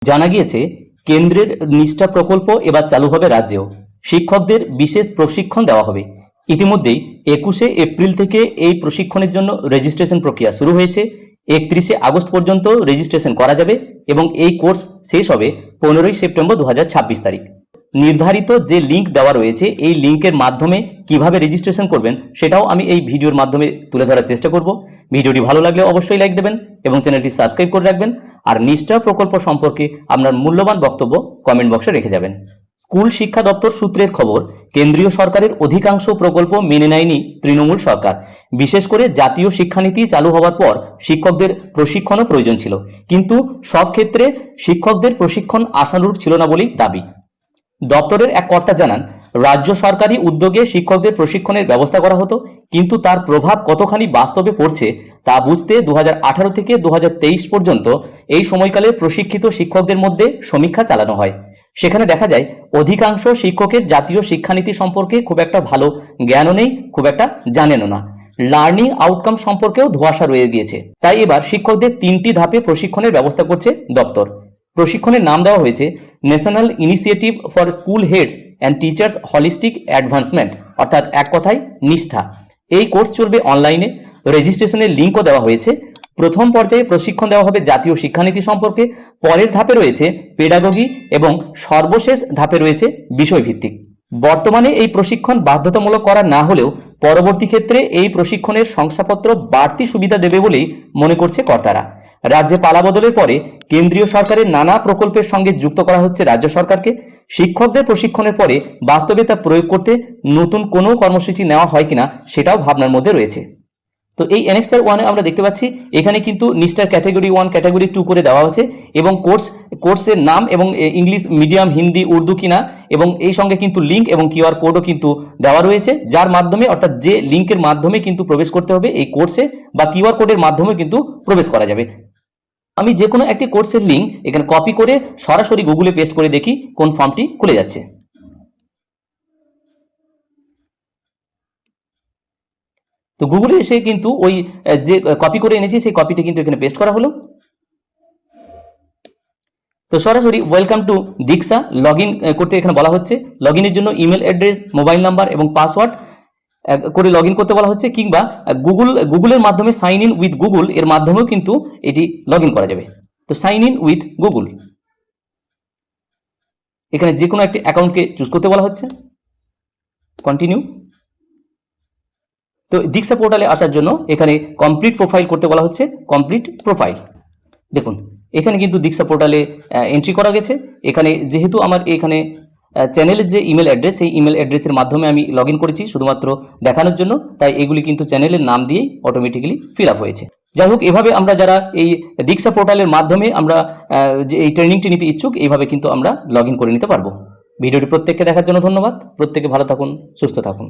জানা গিয়েছে কেন্দ্রের নিষ্ঠা প্রকল্প এবার চালু হবে রাজ্যেও। শিক্ষকদের বিশেষ প্রশিক্ষণ দেওয়া হবে। ইতিমধ্যেই 21শে এপ্রিল থেকে এই প্রশিক্ষণের জন্য রেজিস্ট্রেশন প্রক্রিয়া শুরু হয়েছে। 31শে আগস্ট পর্যন্ত রেজিস্ট্রেশন করা যাবে এবং এই কোর্স শেষ হবে 15ই সেপ্টেম্বর 2026 তারিখ। নির্ধারিত যে লিঙ্ক দেওয়া রয়েছে এই লিঙ্কের মাধ্যমে কিভাবে রেজিস্ট্রেশন করবেন সেটাও আমি এই ভিডিওর মাধ্যমে তুলে ধরার চেষ্টা করব। ভিডিওটি ভালো লাগলে অবশ্যই লাইক দেবেন এবং চ্যানেলটি সাবস্ক্রাইব করে রাখবেন। আর নিষ্ঠা প্রকল্প সম্পর্কে আপনার মূল্যবান বক্তব্য কমেন্ট বক্সে রেখে যাবেন। স্কুল শিক্ষা দপ্তর সূত্রের খবর, কেন্দ্রীয় সরকারের অধিকাংশ প্রকল্প মেনে নেয়নি তৃণমূল সরকার। বিশেষ করে জাতীয় শিক্ষানীতি চালু হওয়ার পর শিক্ষকদের প্রশিক্ষণও প্রয়োজন ছিল, কিন্তু সব ক্ষেত্রে শিক্ষকদের প্রশিক্ষণ আশানুরূপ ছিল না বলেই দাবি। দপ্তরের এক কর্তা জানান, রাজ্য সরকারি উদ্যোগে শিক্ষকদের প্রশিক্ষণের ব্যবস্থা করা হতো, কিন্তু তার প্রভাব কতখানি বাস্তবে পড়ছে তা বুঝতে 2018 থেকে 2023 পর্যন্ত এই সময়কালে প্রশিক্ষিত শিক্ষকদের মধ্যে সমীক্ষা চালানো হয়। সেখানে দেখা যায় অধিকাংশ শিক্ষকের জাতীয় শিক্ষানীতি সম্পর্কে খুব একটা ভালো জ্ঞানও নেই, খুব একটা জানেনও না। লার্নিং আউটকাম সম্পর্কেও ধোঁয়াশা রয়ে গিয়েছে। তাই এবার শিক্ষকদের 3টি ধাপে প্রশিক্ষণের ব্যবস্থা করছে দপ্তর। প্রশিক্ষণের নাম দেওয়া হয়েছে national initiative for school heads and teachers holistic advancement, অর্থাৎ এক কথায় নিষ্ঠা। এই কোর্স চলবে অনলাইনে। রেজিস্ট্রেশনের লিঙ্কও দেওয়া হয়েছে। প্রথম পর্যায়ে প্রশিক্ষণ দেওয়া হবে জাতীয় শিক্ষানীতি সম্পর্কে, পরের ধাপে রয়েছে পেডাগোগি এবং সর্বশেষ ধাপে রয়েছে বিষয়ভিত্তিক। বর্তমানে এই প্রশিক্ষণ বাধ্যতামূলক করা না হলেও পরবর্তী ক্ষেত্রে এই প্রশিক্ষণের শংসাপত্র বাড়তি সুবিধা দেবে বলেই মনে করছে কর্তারা। রাজ্যে পালাবদলের পরে কেন্দ্রীয় সরকারের নানা প্রকল্পের সঙ্গে যুক্ত করা হচ্ছে রাজ্য সরকারকে। শিক্ষকদের প্রশিক্ষণের পরে বাস্তবে তা প্রয়োগ করতে নতুন কোনো কর্মসূচি নেওয়া হয় কিনা সেটাও ভাবনার মধ্যে রয়েছে। তো এই অ্যানেক্সার 1-এ আমরা দেখতে পাচ্ছি এখানে কিন্তু নিষ্ঠার ক্যাটাগরি 1, ক্যাটাগরি 2 করে দেওয়া আছে এবং কোর্সের নাম এবং ইংলিশ মিডিয়াম, হিন্দি, উর্দু কিনা এবং এই সঙ্গে কিন্তু লিঙ্ক এবং কিউআর কোডও কিন্তু দেওয়া রয়েছে, যার মাধ্যমে অর্থাৎ যে লিঙ্কের মাধ্যমে কিন্তু প্রবেশ করতে হবে এই কোর্সে বা কিউআর কোডের মাধ্যমে কিন্তু প্রবেশ করা যাবে। আমি যে কোনো একটি কোর্সের লিঙ্ক এখানে কপি করে সরাসরি গুগলে পেস্ট করে দেখি কোন ফর্মটি খুলে যাচ্ছে। তো গুগলে এসে কিন্তু ওই যে কপি করে এনেছি সেই কপিটি কিন্তু এখানে পেস্ট করা হলো। তো সরাসরি ওয়েলকাম টু দীক্ষা লগ ইন করতে এখানে বলা হচ্ছে। লগ ইনের জন্য ইমেল অ্যাড্রেস, মোবাইল নাম্বার এবং পাসওয়ার্ড করে লগ ইন করতে বলা হচ্ছে, কিংবা গুগলের মাধ্যমে সাইন ইন উইথ গুগল এর মাধ্যমেও কিন্তু এটি লগ ইন করা যাবে। তো সাইন ইন উইথ গুগল, এখানে যে কোনো একটি অ্যাকাউন্টকে চুজ করতে বলা হচ্ছে। কন্টিনিউ। তো দীক্ষা পোর্টালে আসার জন্য এখানে কমপ্লিট প্রোফাইল করতে বলা হচ্ছে। কমপ্লিট প্রোফাইল, দেখুন এখানে কিন্তু দীক্ষা পোর্টালে এন্ট্রি করা গেছে। এখানে যেহেতু আমার এখানে চ্যানেলের যে ইমেল অ্যাড্রেস সেই ইমেল অ্যাড্রেসের মাধ্যমে আমি লগ ইন করেছি শুধুমাত্র দেখানোর জন্য, তাই এগুলি কিন্তু চ্যানেলের নাম দিয়েই অটোমেটিক্যালি ফিল আপ হয়েছে। যাই হোক, এভাবে আমরা যারা এই দীক্ষা পোর্টালের মাধ্যমে আমরা যে এই ট্রেনিংটি নিতে ইচ্ছুক এইভাবে কিন্তু আমরা লগ ইন করে নিতে পারবো। ভিডিওটি প্রত্যেককে দেখার জন্য ধন্যবাদ। প্রত্যেকে ভালো থাকুন, সুস্থ থাকুন।